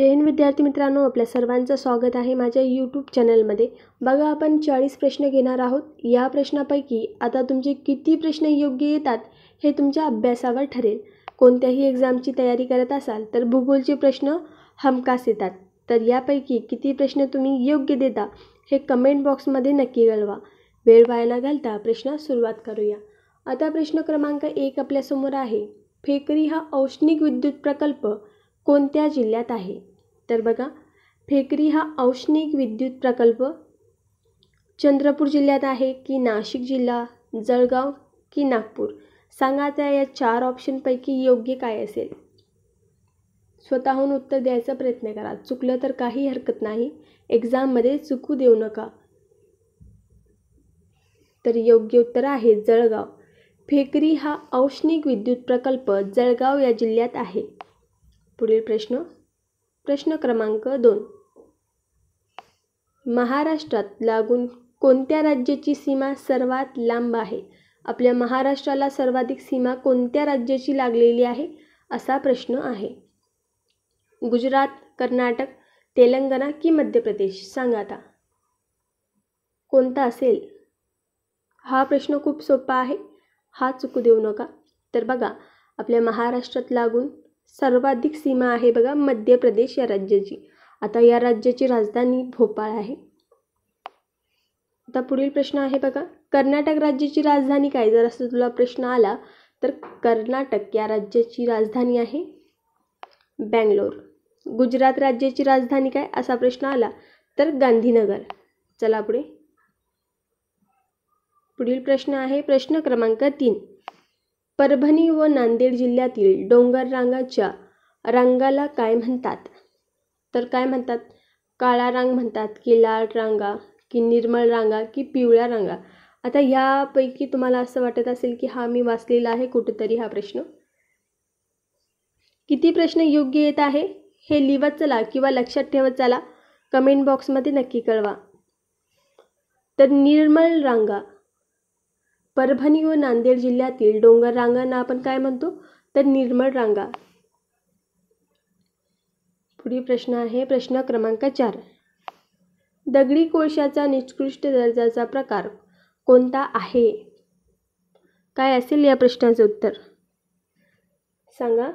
जय हिंद विद्यार्थी मित्रांनो, आपल्या सर्वांचं स्वागत आहे माझ्या यूट्यूब चॅनलमध्ये। बघा, आपण 40 प्रश्न घेणार आहोत। या प्रश्नापैकी आता तुमचे किती प्रश्न योग्य येतात हे तुमच्या अभ्यासावर ठरेल। कोणत्याही एक्झामची तयारी करत असाल तर भूगोलचे प्रश्न हमखास येतात। तर यापैकी किती प्रश्न तुम्ही योग्य देता हे कमेंट बॉक्समध्ये नक्की कळवा। वेळ वाया न घालता प्रश्न सुरुवात करूया। आता प्रश्न क्रमांक 1 आपल्यासमोर आहे। फेकरी हा औष्णिक विद्युत प्रकल्प कोणत्या जिल्ह्यात आहे? तर बघा, फेकरी हा औष्णिक विद्युत प्रकल्प चंद्रपूर जिल्ह्यात आहे की नाशिक जिल्हा, जळगाव की नागपूर? सांगा त्या या 4 ऑप्शनपैकी योग्य काय असेल। स्वतःहून उत्तर द्यायचा प्रयत्न करा। चुकलं तर काही हरकत नाही, एक्झाममध्ये चुकू देऊ नका। तर योग्य उत्तर आहे जळगाव। फेकरी हा औष्णिक विद्युत प्रकल्प जळगाव या जिल्ह्यात आहे। पुढील प्रश्न क्रमांक 2। महाराष्ट्रात लागून कोणत्या राज्याची सीमा सर्वात लांब आहे? आपल्या महाराष्ट्राला सर्वाधिक सीमा कोणत्या राज्याची लागलेली आहे असा प्रश्न आहे। गुजरात, कर्नाटक, तेलंगणा की मध्य प्रदेश? सांगा आता कोणता असेल। हा प्रश्न खूप सोपा आहे, हा चुकू देऊ नका। तर बघा, आपल्या महाराष्ट्रात लागून सर्वाधिक सीमा आहे बघा मध्य प्रदेश या राज्याची। आता या राज्याची राजधानी भोपाळ आहे। आता पुढील प्रश्न आहे बघा, कर्नाटक राज्याची राजधानी काय? जर असं तुला प्रश्न आला तर कर्नाटक या राज्याची राजधानी आहे बँगलोर। गुजरात राज्याची राजधानी काय असा प्रश्न आला तर गांधीनगर। चला पुढील प्रश्न आहे प्रश्न क्रमांक 3। परभणी व नांदेड जिल्ह्यातील डोंगर रांगाच्या रांगाला काय म्हणतात? तर काय म्हणतात? काळा रांग म्हणतात की लाल रांगा की निर्मळ रांगा की पिवळ्या रांगा? आता यापैकी तुम्हाला असं वाटत असेल की हा मी वाचलेला आहे कुठेतरी हा प्रश्न। किती प्रश्न योग्य येत आहे हे लिहत चला किंवा लक्षात ठेवत चला, कमेंट बॉक्समध्ये नक्की कळवा। तर निर्मळ रांगा, परभणी व नांदेड जिल्ह्यातील डोंगर रांगांना आपण काय म्हणतो? तर निर्मळ रांगा। पुढील प्रश्न आहे प्रश्न क्रमांक 4। दगडी कोळशाचा निकृष्ट दर्जाचा प्रकार कोणता आहे? काय असेल या प्रश्नाचे उत्तर सांगा।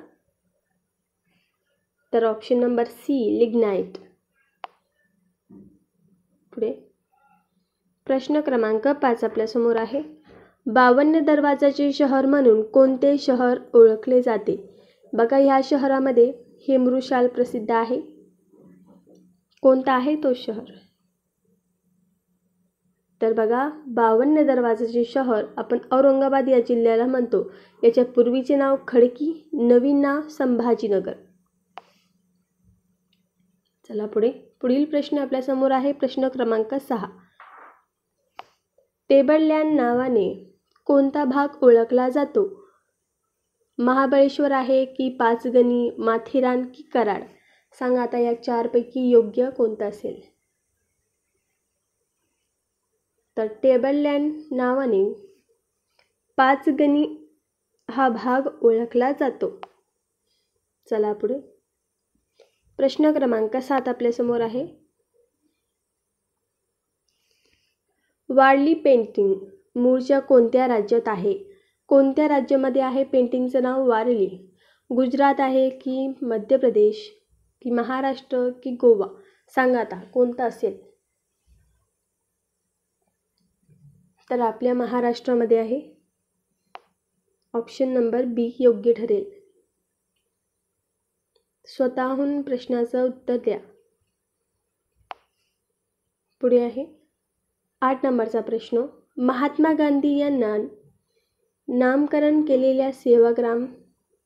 तर ऑप्शन नंबर सी, लिग्नाइट। पुढे प्रश्न क्रमांक 5 आपल्यासमोर आहे। 52 दरवाजाचे शहर म्हणून कोणते शहर ओळखले जाते? बघा, ह्या शहरामध्ये हेमरुशाल प्रसिद्ध आहे। कोणता आहे तो शहर? तर बघा, 52 दरवाजाचे शहर आपण औरंगाबाद या जिल्ह्याला म्हणतो। याच्या पूर्वीचे नाव खडकी, नवीन नाव संभाजीनगर। चला पुढील प्रश्न आपल्यासमोर आहे प्रश्न क्रमांक 6। टेबल लँड नावाने कोणता भाग ओळखला जातो? महाबळेश्वर आहे की पाचगणी, माथेरान की कराड? सांगा आता या 4 पैकी योग्य कोणता असेल। तर टेबल लँड नावाने पाचगणी हा भाग ओळखला जातो। चला प्रश्न क्रमांक 7 आपल्यासमोर आहे। वारली पेंटिंग मूळच्या कोणत्या राज्यात आहे? कोणत्या राज्यामध्ये आहे पेंटिंगचं नाव वारली? गुजरात आहे की मध्य प्रदेश की महाराष्ट्र की गोवा? सांगा आता कोणता असेल। तर आपल्या महाराष्ट्रामध्ये आहे। ऑप्शन नंबर बी योग्य ठरेल। स्वतःहून प्रश्नाचं उत्तर द्या। पुढे आहे 8 नंबरचा प्रश्न। महात्मा गांधी यांना नामकरण केलेल्या सेवाग्राम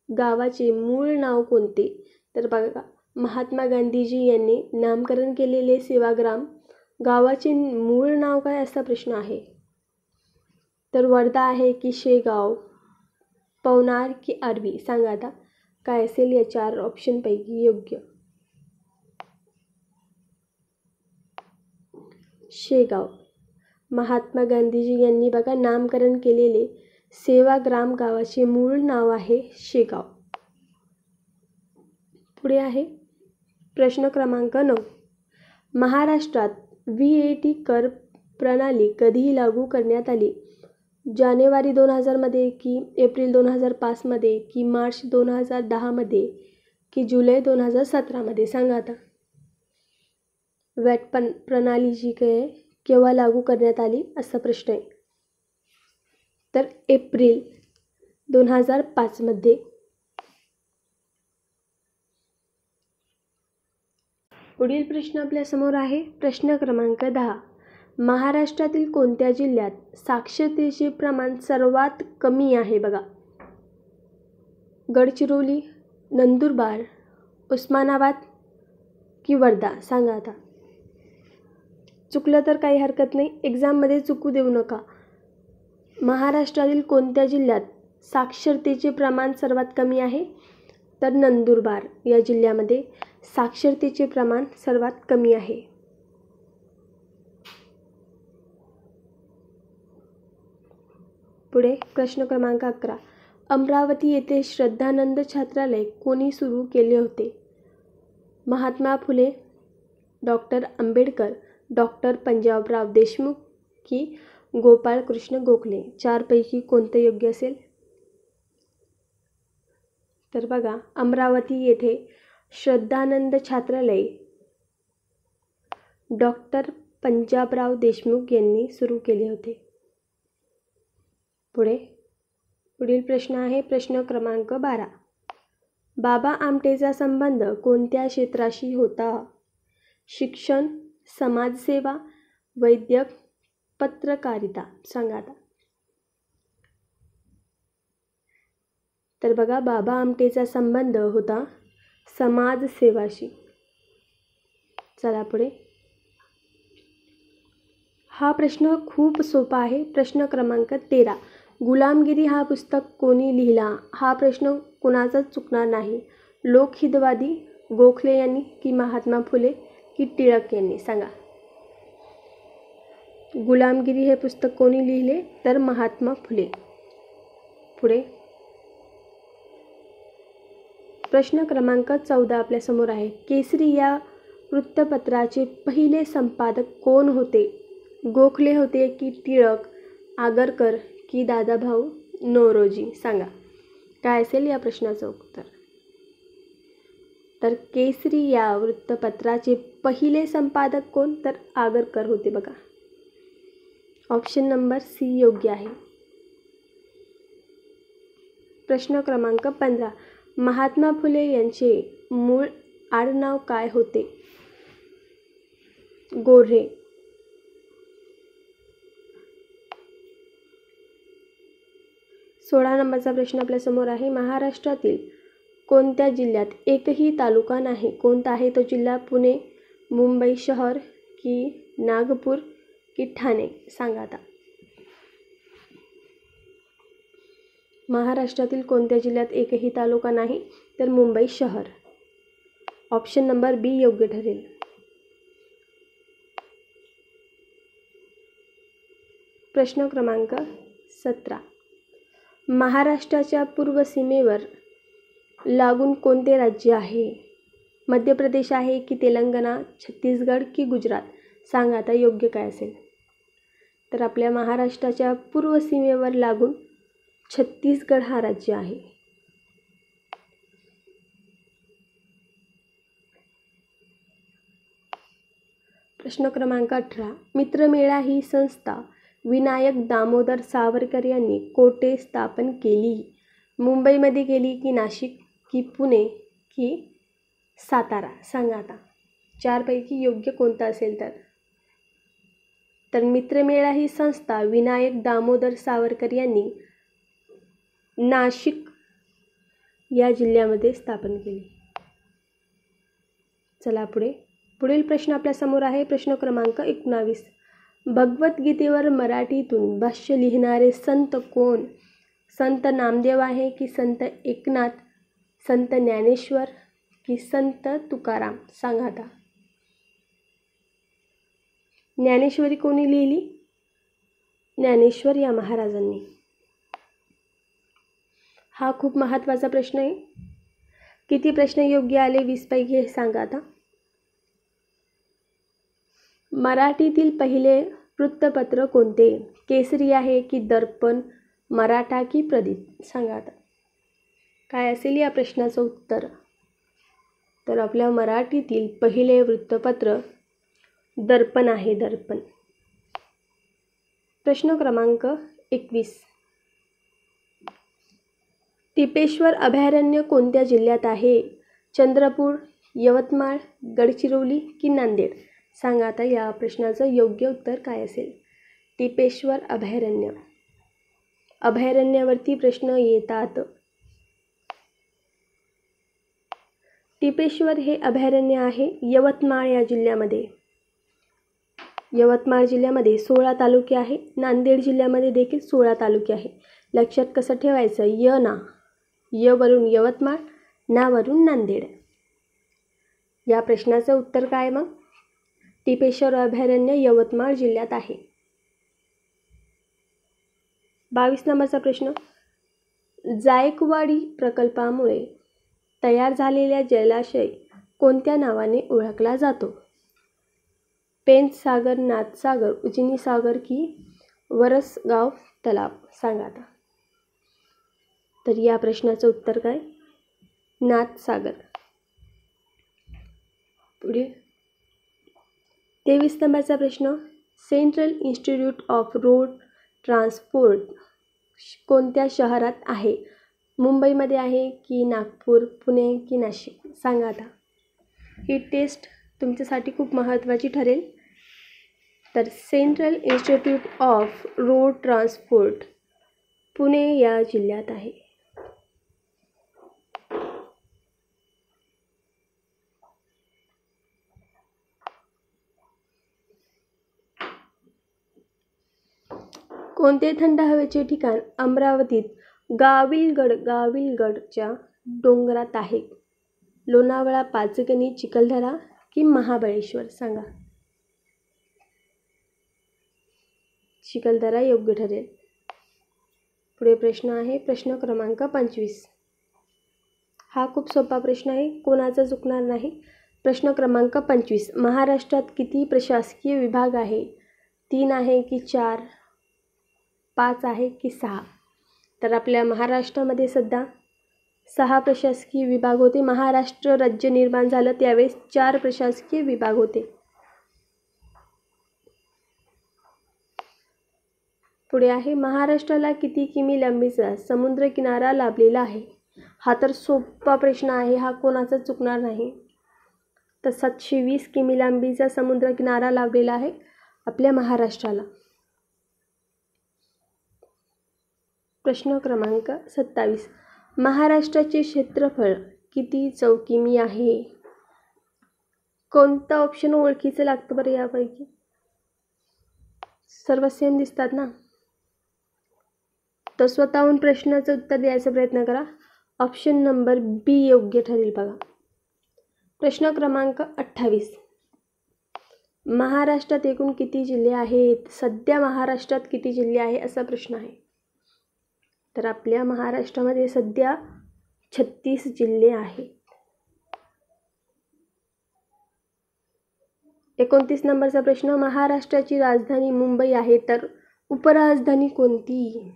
गावाचे मूळ नाव कोणते? तर बघा, महात्मा गांधीजी यांनी नामकरण केलेले सेवाग्राम गावाचे मूळ नाव काय असा प्रश्न आहे। तर वर्धा आहे की शेगाव, पवनार की आर्वी? सांगा आता काय असेल या 4 ऑप्शनपैकी योग्य। शेगाव। महात्मा गांधीजी यांनी बघा नामकरण केलेले सेवाग्राम गावाचे मूळ नाव आहे शेगाव। पुढे आहे प्रश्न क्रमांक 9. महाराष्ट्रात VAT कर प्रणाली कधी लागू करण्यात आली? जानेवारी 2000 मध्ये की एप्रिल 2005 मध्ये की मार्च 2010 मध्ये की जुलै 2017 मध्ये? सांगा आता. वॅट प्रणाली जी काय केव्हा लागू करण्यात आली असा प्रश्न आहे. तर एप्रिल 2005 मध्ये. पुढील प्रश्न आपल्यासमोर आहे. प्रश्न क्रमांक 10. महाराष्ट्रातील कोणत्या जिल्ह्यात साक्षरतेचे प्रमाण सर्वात कमी आहे? बघा. गडचिरोली, नंदुरबार, उस्मानाबाद की वर्धा? सांगा आता. चुकलं तर काही हरकत नाही, एक्झाममध्ये चुकू देऊ नका. महाराष्ट्रातील कोणत्या जिल्ह्यात साक्षरतेचे प्रमाण सर्वात कमी आहे? तर नंदुरबार या जिल्ह्यामध्ये साक्षरतेचे प्रमाण सर्वात कमी आहे. पुढे प्रश्न क्रमांक 11. अमरावती येथे श्रद्धानंद छात्रालय कोणी सुरू केले होते? महात्मा फुले, डॉक्टर आंबेडकर, डॉक्टर पंजाबराव देशमुख की गोपाळकृष्ण गोखले? चारपैकी कोणते योग्य असेल? तर बघा, अमरावती येथे श्रद्धानंद छात्रालय डॉक्टर पंजाबराव देशमुख यांनी सुरू केले होते. पुढील प्रश्न आहे. प्रश्न क्रमांक 12. बाबा आमटेचा संबंध कोणत्या क्षेत्राशी होता? शिक्षण, समाजसेवा, वैद्यक, पत्रकारिता? सांगा आता. तर बघा, बाबा आमटेचा संबंध होता समाजसेवाशी. चला पुढे. हा प्रश्न खूप सोपा आहे. प्रश्न क्रमांक 13. गुलामगिरी हा पुस्तक कोणी लिहिला? हा प्रश्न कुणाचाच चुकणार नाही. लोकहितवादी गोखले यांनी की महात्मा फुले की टिळक यांनी? सांगा. गुलामगिरी हे पुस्तक कोणी लिहिले? तर महात्मा फुले. पुढे प्रश्न क्रमांक 14 आपल्यासमोर आहे. केसरी या वृत्तपत्राचे पहिले संपादक कोण होते? गोखले होते की टिळक, आगरकर की दादाभाऊ नौरोजी? सांगा. काय असेल या प्रश्नाचं उत्तर? तर केसरी या वृत्तपत्राचे पहिले संपादक कोण? तर आगरकर होते. बघा, ऑप्शन नंबर सी योग्य आहे. प्रश्न क्रमांक 15. महात्मा फुले यांचे मूळ आडनाव काय होते? गोऱ्हे. 16 नंबरचा प्रश्न आपल्यासमोर आहे. महाराष्ट्रातील कोणत्या जिल्ह्यात एकही तालुका नाही? कोणता आहे तो जिल्हा? पुणे, मुंबई शहर की नागपूर की ठाणे? सांगा आता. महाराष्ट्रातील कोणत्या जिल्ह्यात एकही तालुका नाही? तर मुंबई शहर. ऑप्शन नंबर बी योग्य ठरेल. प्रश्न क्रमांक 17. महाराष्ट्राच्या पूर्व सीमेवर लागून कोणते राज्य आहे? मध्य प्रदेश आहे की तेलंगणा, छत्तीसगड की गुजरात? सांगा आता योग्य काय असेल? तर आपल्या महाराष्ट्राच्या पूर्व सीमेवर लागून छत्तीसगड हा राज्य आहे. प्रश्न क्रमांक 18. मित्रमेळा ही संस्था विनायक दामोदर सावरकर यांनी कोठे स्थापन केली? मुंबईमध्ये केली की नाशिक की पुणे की सातारा? सांगा आता. चारपैकी योग्य कोणता असेल? तर मित्रमेळा ही संस्था विनायक दामोदर सावरकर यांनी नाशिक या जिल्ह्यामध्ये स्थापन केली. चला पुढे. पुढील प्रश्न आपल्यासमोर आहे. प्रश्न क्रमांक 19. भगवद्गीतेवर मराठीतून भाष्य लिहिणारे संत कोण? संत नामदेव आहे की संत एकनाथ, संत ज्ञानेश्वर की संत तुकाराम? सांगा आता. ज्ञानेश्वरी कोणी लिहिली? ज्ञानेश्वर या महाराजांनी. हा खूप महत्त्वाचा प्रश्न आहे. किती प्रश्न योग्य आले 20 पैकी हे सांगा आता. मराठीतील पहिले वृत्तपत्र कोणते? केसरी आहे की दर्पण, मराठा की प्रदीप? सांगा आता काय असेल या प्रश्नाचं उत्तर. तर आपल्या मराठीतील पहिले वृत्तपत्र दर्पण आहे, दर्पण. प्रश्न क्रमांक 21. टिपेश्वर अभयारण्य कोणत्या जिल्ह्यात आहे? चंद्रपूर, यवतमाळ, गडचिरोली की नांदेड? सांगा आता या प्रश्नाचं योग्य उत्तर काय असेल. टिपेश्वर अभयारण्य. अभयारण्यावरती प्रश्न येतात. टिपेश्वर हे अभयारण्य आहे यवतमाळ या जिल्ह्यामध्ये. यवतमाळ जिल्ह्यामध्ये 16 तालुके आहे. नांदेड जिल्ह्यामध्ये देखील 16 तालुके आहे. लक्षात कसं ठेवायचं? य वरून यवतमाळ, ना वरून नांदेड. या प्रश्नाचं उत्तर काय मग? टिपेश्वर अभयारण्य यवतमाळ जिल्ह्यात आहे. 22 नंबरचा प्रश्न. जायकवाडी प्रकल्पामुळे तयार झालेला जलाशय कोणत्या नावाने ओळखला जातो? पेंच सागर, नाथसागर, उजनी सागर की वरसगाव तलाव? सांगा आता. तर या प्रश्नाचं उत्तर काय? नाथसागर. पुढे 23 नंबरचा प्रश्न. Central institute of road transport कोणत्या शहरात आहे? मुंबईमध्ये आहे की नागपूर, पुणे की नाशिक? सांगा आता. ही टेस्ट तुमच्यासाठी खूप महत्त्वाची ठरेल. तर central institute of road transport Pune या जिल्ह्यात आहे. कोणते थंड हवेचे ठिकाण अमरावतीत गाविलगडच्या डोंगरात आहे? लोणावळा, पाचगणी, चिखलदरा की महाबळेश्वर? सांगा. चिखलदरा योग्य ठरेल. पुढे प्रश्न आहे प्रश्न क्रमांक 25. हा खूप सोपा प्रश्न आहे, कोणाचा चुकणार नाही. प्रश्न क्रमांक 25. महाराष्ट्रात किती प्रशासकीय विभाग आहे? 3 आहे की 4, 5 आहे की 6? तर आपल्या महाराष्ट्रामध्ये सध्या 6 प्रशासकीय विभाग होते. महाराष्ट्र राज्य निर्माण झालं त्यावेळेस 4 प्रशासकीय विभाग होते. पुढे आहे महाराष्ट्राला किती किमी लांबीचा समुद्र किनारा लाभलेला आहे? हा तर सोपा प्रश्न आहे, हा कोणाचा चुकणार नाही. तर 720 किमी लांबीचा समुद्र किनारा लाभलेला आहे आपल्या महाराष्ट्राला. प्रश्न क्रमांक 27. महाराष्ट्राचे क्षेत्रफळ किती चौकिमी आहे? कोणतं ऑप्शन ओळखीचं लागतं बरं यापैकी? सर्व सेम दिसतात ना. तर स्वतःहून प्रश्नाचं उत्तर द्यायचा प्रयत्न करा. ऑप्शन नंबर बी योग्य ठरेल बघा. प्रश्न क्रमांक 28. महाराष्ट्रात एकूण किती जिल्हे आहेत? सध्या महाराष्ट्रात किती जिल्हे आहे असा प्रश्न आहे. तर आपल्या महाराष्ट्रामध्ये सध्या 36 जिल्हे आहेत. 29 नंबरचा प्रश्न. महाराष्ट्राची राजधानी मुंबई आहे तर उपराजधानी कोणती?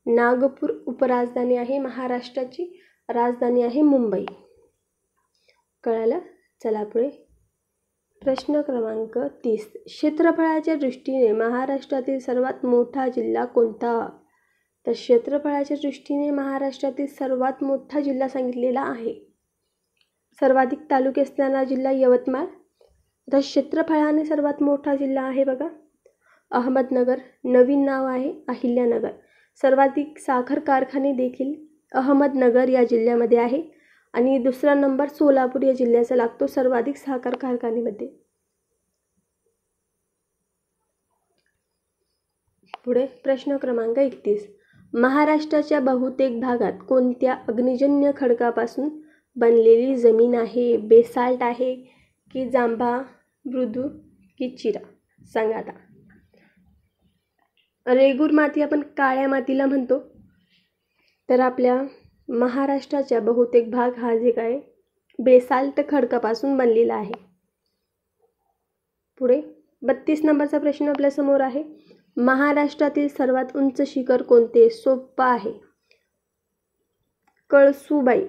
नागपूर उपराजधानी आहे. महाराष्ट्राची राजधानी आहे मुंबई. कळालं? चला पुढे. प्रश्न क्रमांक 30. क्षेत्रफळाच्या दृष्टीने महाराष्ट्रातील सर्वात मोठा जिल्हा कोणता? तर क्षेत्रफळाच्या दृष्टीने महाराष्ट्रातील सर्वात मोठा जिल्हा सांगितलेला आहे. सर्वाधिक तालुके असणारा जिल्हा यवतमाळ. तर क्षेत्रफळाने सर्वात मोठा जिल्हा आहे बघा अहमदनगर. नवीन नाव आहे अहिल्यानगर. सर्वाधिक साखर कारखाने देखील अहमदनगर या जिल्ह्यामध्ये आहे आणि दुसरा नंबर सोलापूर या जिल्ह्याचा लागतो सर्वाधिक साखर कारखान्यामध्ये. पुढे प्रश्न क्रमांक 31. महाराष्ट्राच्या बहुतेक भागात कोणत्या अग्निजन्य खडकापासून बनलेली जमीन आहे? बेसाल्ट आहे की जांभा, मृदू की चिरा? सांगा आता. रेगूर माती आपण काळ्या मातीला म्हणतो. तर आपल्या महाराष्ट्राच्या बहुतेक भाग हा जे काय बेसाल्ट खडकापासून बनलेला आहे. पुढे 32 नंबरचा प्रश्न आपल्यासमोर आहे. महाराष्ट्रातील सर्वात उंच शिखर कोणते? सोपं आहे. कळसुबाई.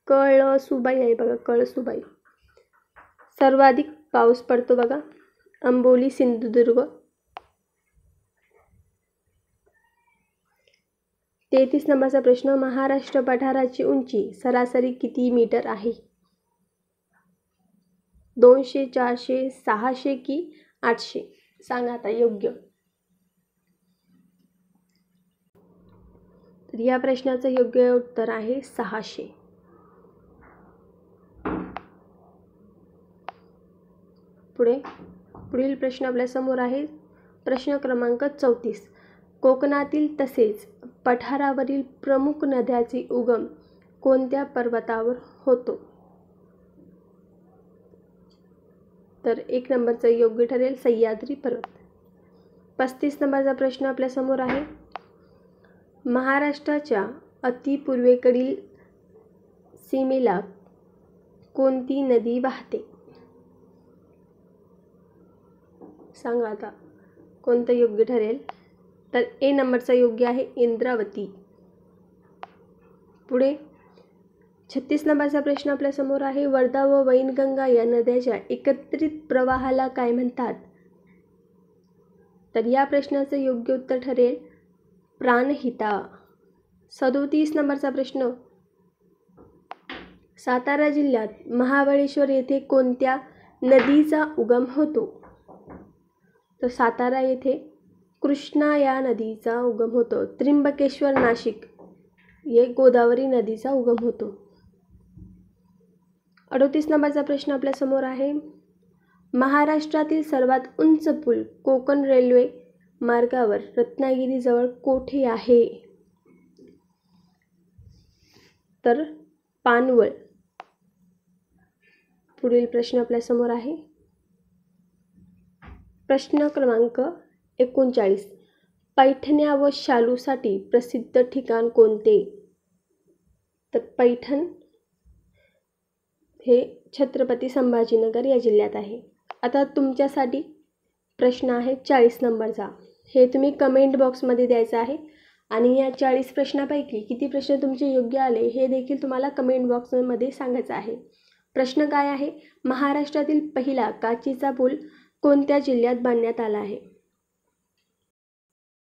कळसुबाई आहे बघा, कळसुबाई. सर्वाधिक पाऊस पडतो बघा, अंबोली, सिंधुदुर्ग. 33 नंबरचा प्रश्न. महाराष्ट्र पठाराची उंची सरासरी किती मीटर आहे? 200, 400, 600 की 800? सांगा आता योग्य. तर या प्रश्नाचं योग्य उत्तर आहे 600. पुढील प्रश्न आपल्यासमोर आहे. प्रश्न क्रमांक 34. कोकणातील तसेच पठारावरील प्रमुख नद्याचे उगम कोणत्या पर्वतावर होतो? तर 1 नंबरचं योग्य ठरेल सह्याद्री पर्वत. 35 नंबरचा प्रश्न आपल्यासमोर आहे. महाराष्ट्राच्या अतिपूर्वेकडील सीमेला कोणती नदी वाहते? सांगा आता कोणतं योग्य ठरेल? तर ए नंबरचा योग्य आहे इंद्रावती. पुढे 36 नंबरचा प्रश्न आपल्यासमोर आहे. वर्धा व वैनगंगा या नद्याच्या एकत्रित प्रवाहाला काय म्हणतात? तर या प्रश्नाचं योग्य उत्तर ठरेल प्राणहिता. 37 नंबरचा प्रश्न. सातारा जिल्ह्यात महाबळेश्वर येथे कोणत्या नदीचा उगम होतो? तर सातारा येथे कृष्णा या नदीचा उगम होतो. त्र्यंबकेश्वर, नाशिक ये गोदावरी नदीचा उगम होतो. 38 नंबरचा प्रश्न आपल्यासमोर आहे. महाराष्ट्रातील सर्वात उंच पूल कोकण रेल्वे मार्गावर रत्नागिरीजवळ कोठे आहे? तर पानवळ. पुढील प्रश्न आपल्यासमोर आहे. प्रश्न क्रमांक 39. पैठण्या व शालूसाठी प्रसिद्ध ठिकाण कोणते? तर पैठण हे छत्रपती संभाजीनगर या जिल्ह्यात आहे. आता तुमच्यासाठी प्रश्न आहे 40 नंबरचा. हे तुम्ही कमेंट बॉक्समध्ये द्यायचं आहे आणि या 40 प्रश्नापैकी किती प्रश्न तुमचे योग्य आले हे देखील तुम्हाला कमेंट बॉक्समध्ये सांगायचं आहे. प्रश्न काय आहे? महाराष्ट्रातील पहिला काचेचा पूल कोणत्या जिल्ह्यात बांधण्यात आला आहे?